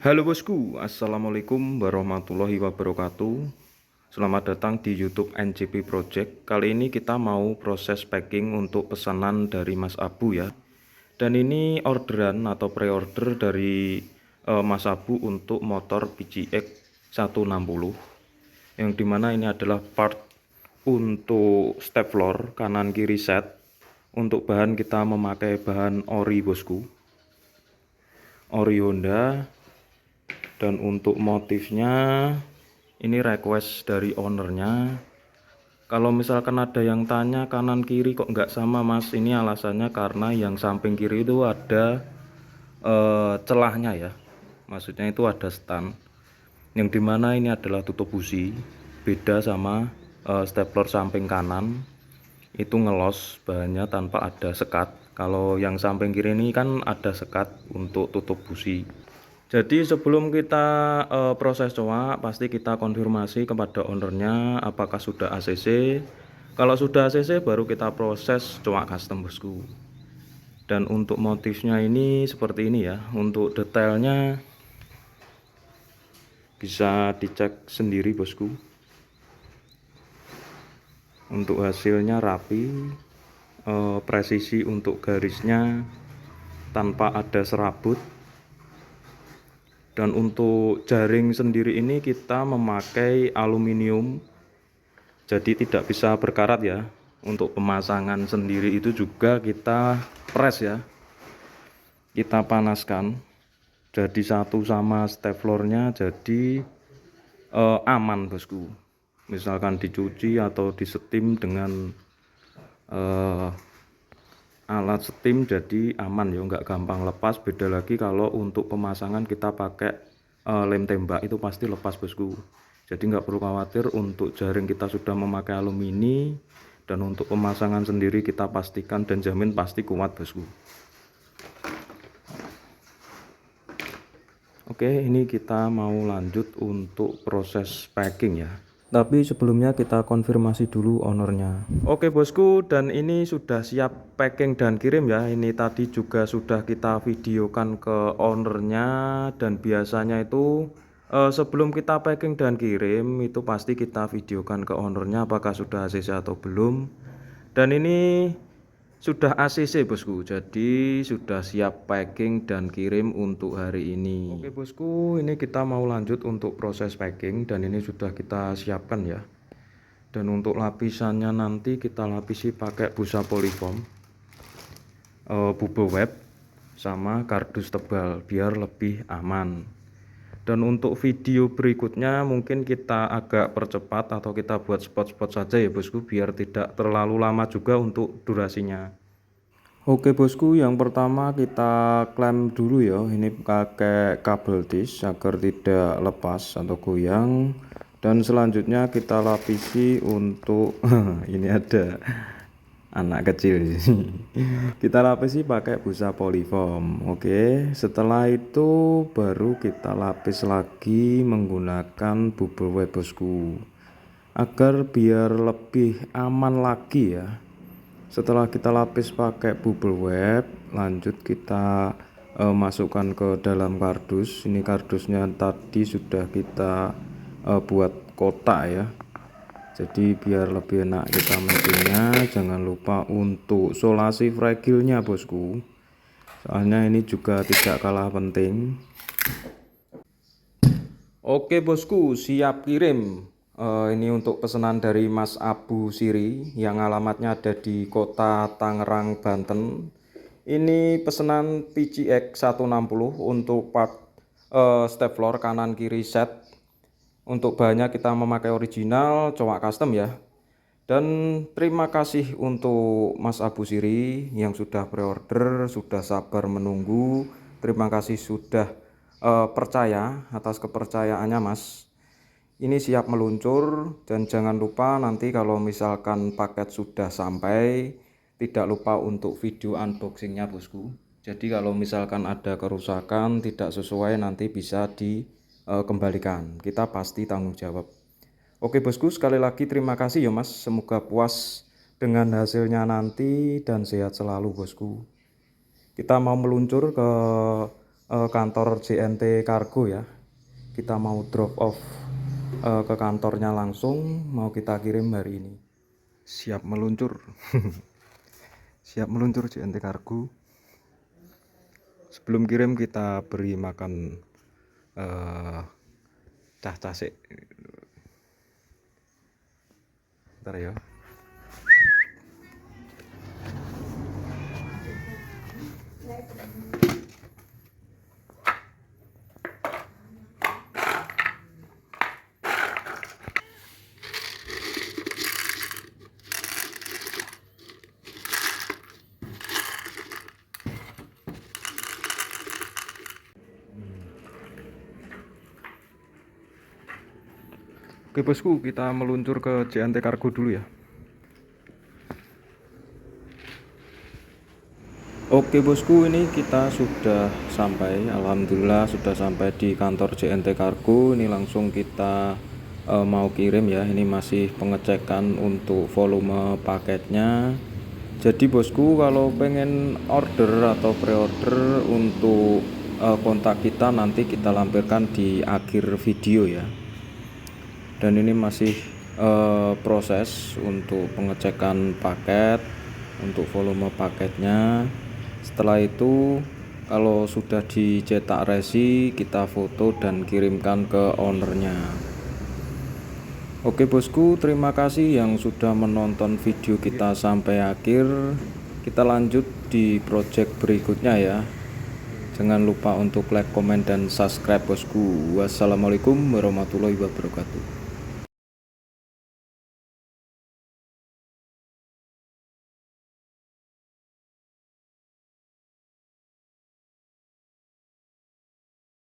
Halo bosku, assalamualaikum warahmatullahi wabarakatuh. Selamat datang di YouTube NCP Project. Kali ini kita mau proses packing untuk pesanan dari Mas Abu ya. Dan ini orderan atau pre-order dari Mas Abu untuk motor PCX 160. Yang dimana ini adalah part untuk step floor kanan kiri set. Untuk bahan kita memakai bahan ori bosku, ori Honda. Dan untuk motifnya ini request dari ownernya. Kalau misalkan ada yang tanya kanan kiri kok nggak sama mas, ini alasannya karena yang samping kiri itu ada celahnya ya, maksudnya itu ada stand yang dimana ini adalah tutup busi, beda sama stapler samping kanan itu ngelos bahannya tanpa ada sekat. Kalau yang samping kiri ini kan ada sekat untuk tutup busi. Jadi sebelum kita proses coak, pasti kita konfirmasi kepada ownernya apakah sudah ACC. Kalau sudah ACC baru kita proses coak custom bosku. Dan untuk motifnya ini seperti ini ya. Untuk detailnya bisa dicek sendiri bosku. Untuk hasilnya rapi, presisi untuk garisnya tanpa ada serabut. Dan untuk jaring sendiri ini kita memakai aluminium, jadi tidak bisa berkarat ya. Untuk pemasangan sendiri itu juga kita press ya, kita panaskan jadi satu sama staplernya, jadi aman bosku. Misalkan dicuci atau disetim dengan alat steam jadi aman ya, nggak gampang lepas. Beda lagi kalau untuk pemasangan kita pakai lem tembak, itu pasti lepas bosku. Jadi nggak perlu khawatir, untuk jaring kita sudah memakai alumini, dan untuk pemasangan sendiri kita pastikan dan jamin pasti kuat bosku. Oke, ini kita mau lanjut untuk proses packing ya. Tapi sebelumnya kita konfirmasi dulu ownernya. Oke bosku, dan ini sudah siap packing dan kirim ya. Ini tadi juga sudah kita videokan ke ownernya. Dan biasanya itu sebelum kita packing dan kirim itu pasti kita videokan ke ownernya apakah sudah ACC atau belum. Dan ini sudah ACC bosku, jadi sudah siap packing dan kirim untuk hari ini. Oke bosku, ini kita mau lanjut untuk proses packing dan ini sudah kita siapkan ya. Dan untuk lapisannya nanti kita lapisi pakai busa polyfoam, bubble wrap sama kardus tebal biar lebih aman. Dan untuk video berikutnya mungkin kita agak percepat atau kita buat spot-spot saja ya bosku, biar tidak terlalu lama juga untuk durasinya. Oke bosku, yang pertama kita klem dulu ya, ini pakai kabel tis agar tidak lepas atau goyang. Dan selanjutnya kita lapisi untuk ini ada anak kecil di sini. Kita lapisi pakai busa polyfoam. Oke, setelah itu baru kita lapis lagi menggunakan bubble wrap bosku, agar biar lebih aman lagi ya. Setelah kita lapis pakai bubble wrap, lanjut kita masukkan ke dalam kardus. Ini kardusnya tadi sudah kita buat kotak ya, jadi biar lebih enak kita mesinnya. Jangan lupa untuk solasi fragilnya bosku, soalnya ini juga tidak kalah penting. Oke bosku, siap kirim. Ini untuk pesanan dari Mas Abu Siri yang alamatnya ada di kota Tangerang, Banten. Ini pesanan PCX 160 untuk part step floor kanan kiri set. Untuk bahannya kita memakai original coak custom ya. Dan terima kasih untuk Mas Abu Siri yang sudah pre-order, sudah sabar menunggu. Terima kasih sudah percaya, atas kepercayaannya Mas. Ini siap meluncur. Dan jangan lupa nanti kalau misalkan paket sudah sampai, tidak lupa untuk video unboxingnya bosku. Jadi kalau misalkan ada kerusakan tidak sesuai nanti bisa dikembalikan, kita pasti tanggung jawab. Oke bosku, sekali lagi terima kasih ya mas, semoga puas dengan hasilnya nanti dan sehat selalu bosku. Kita mau meluncur ke kantor JNT Cargo ya. Kita mau drop off ke kantornya langsung, mau kita kirim hari ini. Siap meluncur. Siap meluncur JNT Cargo. Sebelum kirim kita beri makan cah-cah sik. Bentar ya. Oke bosku, kita meluncur ke JNT Cargo dulu ya. Oke bosku, ini kita sudah sampai, alhamdulillah sudah sampai di kantor JNT Cargo. Ini langsung kita mau kirim ya. Ini masih pengecekan untuk volume paketnya. Jadi bosku, kalau pengen order atau pre-order untuk kontak kita, nanti kita lampirkan di akhir video ya. Dan ini masih proses untuk pengecekan paket untuk volume paketnya. Setelah itu kalau sudah dicetak resi, kita foto dan kirimkan ke ownernya. Oke bosku, terima kasih yang sudah menonton video kita sampai akhir. Kita lanjut di project berikutnya ya. Jangan lupa untuk like, komen, dan subscribe bosku. Wassalamualaikum warahmatullahi wabarakatuh.